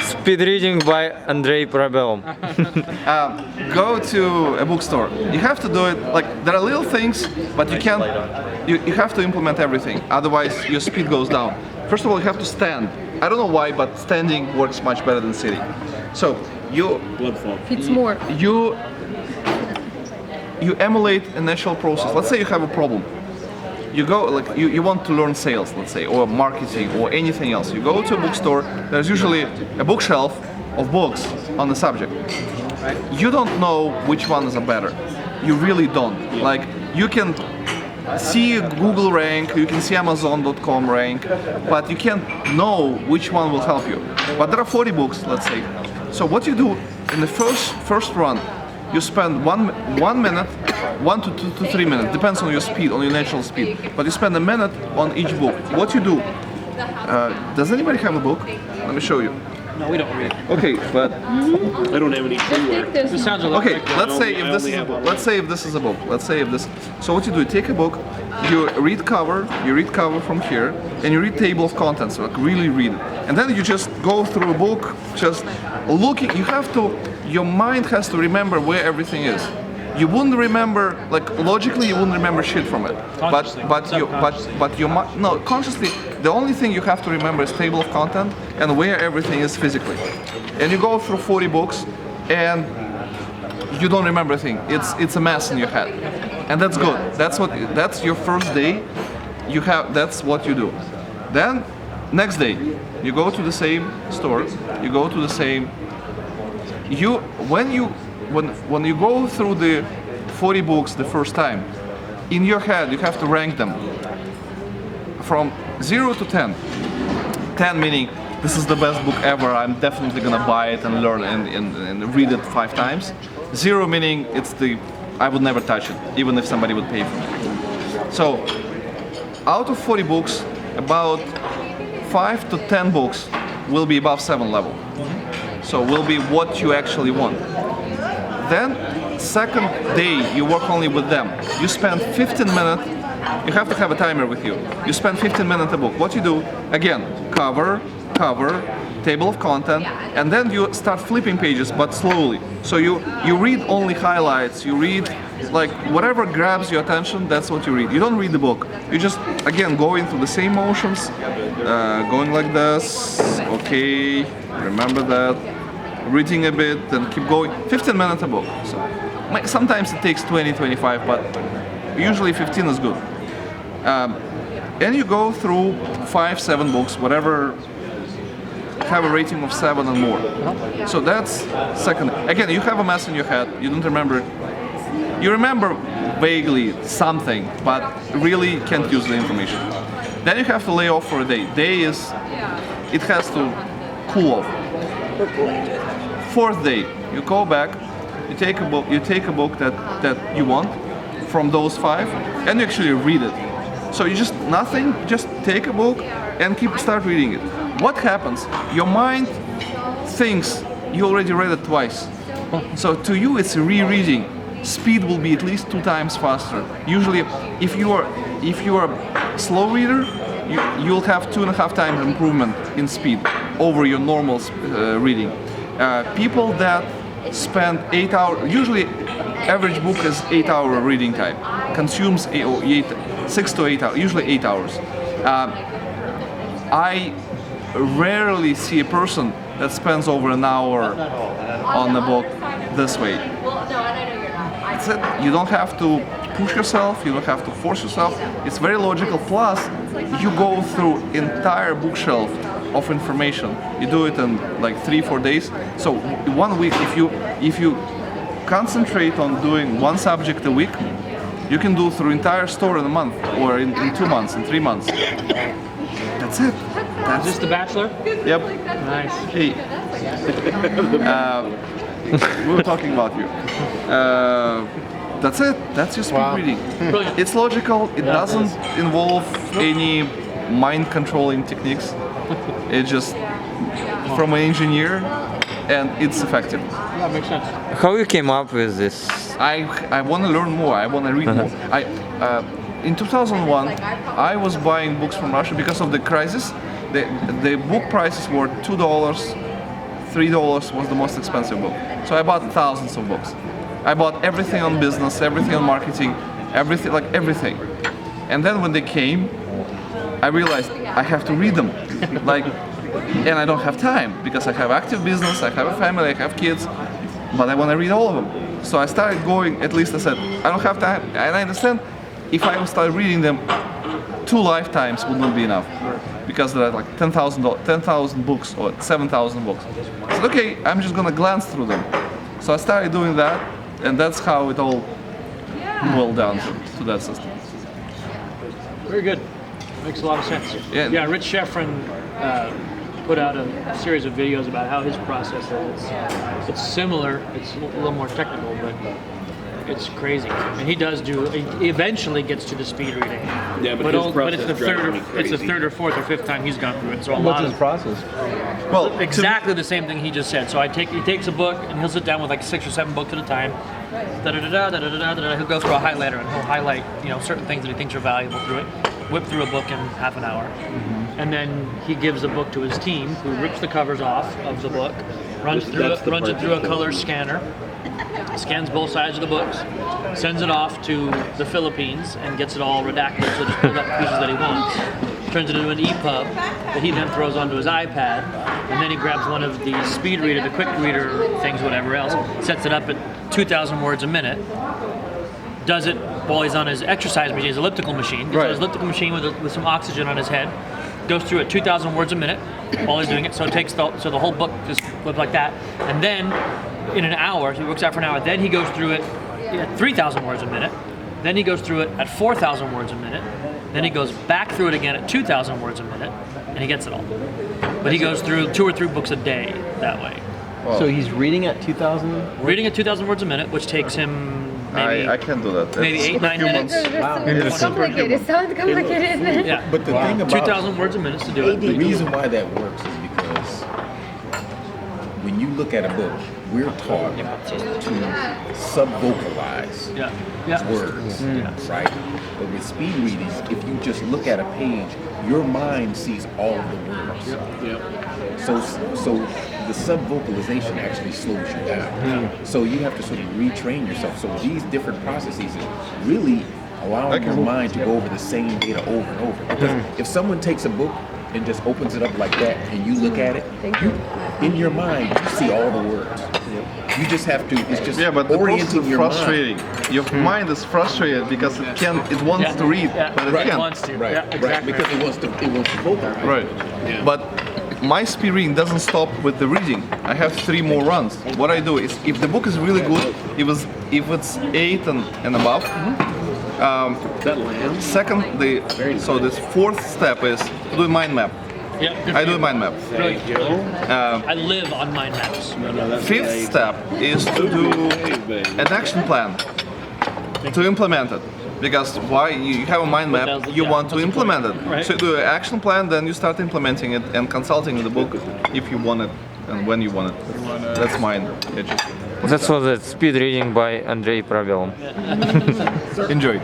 Speed reading by Andrei Parabellum. Go to a bookstore. You have to do it, like, there are little things, but you can't, you have to implement everything, otherwise your speed goes down. First of all, you have to stand. I don't know why, but standing works much better than sitting. So you It's more. you emulate a natural process. Let's say you have a problem. You go, like, you want to learn sales, let's say, or marketing, or anything else. You go to a bookstore, there's usually a bookshelf of books on the subject. You don't know which ones are better. You really don't. Like, you can see Google rank, you can see Amazon.com rank, but you can't know which one will help you. But there are 40 books, let's say. So what you do in the first run, you spend one minute, 1 to 3 minutes, depends on your speed, on your natural speed. But you spend a minute on each book. What you do? Does anybody have a book? Let me show you. No, we don't read. Okay, but I don't have any shoe This sounds a little okay. Let's say if this is a book. Let's say if this is a book. Let's say if this. So what you do? You take a book, you read cover from here, and you read table of contents. Like really read it, and then you just go through a book, just looking. You have to. Your mind has to remember where everything is. You wouldn't remember, like, logically you wouldn't remember shit from it. But your mind, no, consciously, the only thing you have to remember is table of content and where everything is physically. And you go through 40 books and you don't remember a thing. It's a mess in your head. And that's good. That's your first day. That's what you do. Then next day you go to the same store, you go to the same when you go through the 40 books the first time, in your head you have to rank them from 0 to 10. 10 meaning this is the best book ever, I'm definitely gonna buy it and learn and read it 5 times. 0 meaning I would never touch it, even if somebody would pay for it. So out of 40 books, about 5 to 10 books will be above 7 level. So will be what you actually want. Then, second day, you work only with them. You spend 15 minutes, you have to have a timer with you. You spend 15 minutes a book. What you do, again, cover, table of content, and then you start flipping pages, but slowly. So you read only highlights, you read, like, whatever grabs your attention, that's what you read. You don't read the book. You just, again, going through the same motions, going like this, okay, remember that. Reading a bit and keep going. 15 minutes a book. So sometimes it takes 20, 25, but usually 15 is good. And you go through 5, 7 books, whatever, have a rating of 7 and more. So that's second. Again, you have a mess in your head, you don't remember it. You remember vaguely something, but really can't use the information. Then you have to lay off for a day. It has to cool off. 4th day, you go back, you take a book that you want from those 5, and you actually read it. So you just take a book and start reading it. What happens? Your mind thinks you already read it twice. So to you it's rereading. Speed will be at least 2 times faster. Usually, if you are a slow reader, you'll have 2.5 times improvement in speed over your normal reading. People that spend 8 hours, usually average book is 8-hour reading time, consumes 6 to 8 hours, usually 8 hours. I rarely see a person that spends over an hour on a book this way. That's it. You don't have to push yourself, you don't have to force yourself. It's very logical. Plus, you go through entire bookshelf of information. You do it in like 3-4 days. So 1 week, if you concentrate on doing 1 subject a week, you can do through entire store in a month, or in 2 months, in 3 months. That's it. Is this The Bachelor? Yep. Nice. Hey. We were talking about you. That's it. That's your speed reading. Brilliant. It's logical. It doesn't involve any mind controlling techniques. It's just from an engineer, and it's effective. That makes sense. How you came up with this? I want to learn more. I want to read more. In 2001, I was buying books from Russia because of the crisis. The book prices were $2 $3 was the most expensive book. So I bought thousands of books. I bought everything on business, everything on marketing, everything, like everything. And then when they came, I realized I have to read them. And I don't have time because I have active business, I have a family, I have kids, but I want to read all of them. So I started going, at least I said, I don't have time, and I understand if I would start reading them, 2 lifetimes would not be enough. Because there are like 10,000 books or 7,000 books. I said, okay, I'm just gonna glance through them. So I started doing that, and that's how it all boiled down to that system. Very good. Makes a lot of sense. Yeah. Rich Sheffrin put out a series of videos about how his process is. It's similar. It's a little more technical, but it's crazy. And he eventually gets to the speed reading. Yeah, but his but it's process the third or fourth or fifth time he's gone through it. So What's his process? Well, exactly the same thing he just said. So he takes a book and he'll sit down with like 6 or 7 books at a time. He'll go through a highlighter and he'll highlight certain things that he thinks are valuable through it. Whip through a book in half an hour. And then he gives the book to his team, who rips the covers off of the book, runs it through a color scanner, scans both sides of the books, sends it off to the Philippines and gets it all redacted so just pulls out the pieces that he wants. Turns it into an EPUB that he then throws onto his iPad, and then he grabs one of the speed reader, the quick reader things, whatever else, sets it up at 2,000 words a minute, does it while he's on his exercise machine, his elliptical machine, gets on his elliptical machine with some oxygen on his head, goes through at 2,000 words a minute while he's doing it, so it takes the whole book just flips like that, and then in an hour, he works out for an hour, then he goes through it at 3,000 words a minute, then he goes through it at 4,000 words a minute, then he goes back through it again at 2,000 words a minute, and he gets it all. But he goes through 2 or 3 books a day that way. So he's reading at 2,000? Reading at 2,000 words a minute, which takes him maybe I can't do that. maybe 8-9 minutes. Wow. It's complicated. It sounds complicated, isn't it? Yeah, But the thing about 2,000 words a minute to do it. the reason why that works is because when you look at a book, we're taught to sub-vocalize words, right? But with speed reading, if you just look at a page, your mind sees all of the words. So the sub-vocalization actually slows you down. So you have to sort of retrain yourself. So these different processes is really allowing your mind to go over the same data over and over. Because if someone takes a book and just opens it up like that and you look at it, in your mind you see all the words. You just have to, it's just but the process orienting is your frustrating. mind. Your mind is frustrated because it wants to read, but it It can't. wants to. Right, Yeah, exactly. right, because it wants to vocalize. Right. But my speed reading doesn't stop with the reading. I have 3 more runs. What I do is, if the book is really good, if it's 8 and above, That lands. so this 4th step is do a mind map. Yeah, good I for do a you. mind map. Brilliant. I live on mind maps. 5th step is to do an action plan to implement it. Because why you have a mind map, you want to implement it. Right. So you do an action plan, then you start implementing it and consulting the book if you want it and when you want it. That's mine. That was the speed reading by Андрей Парабеллум. Enjoy.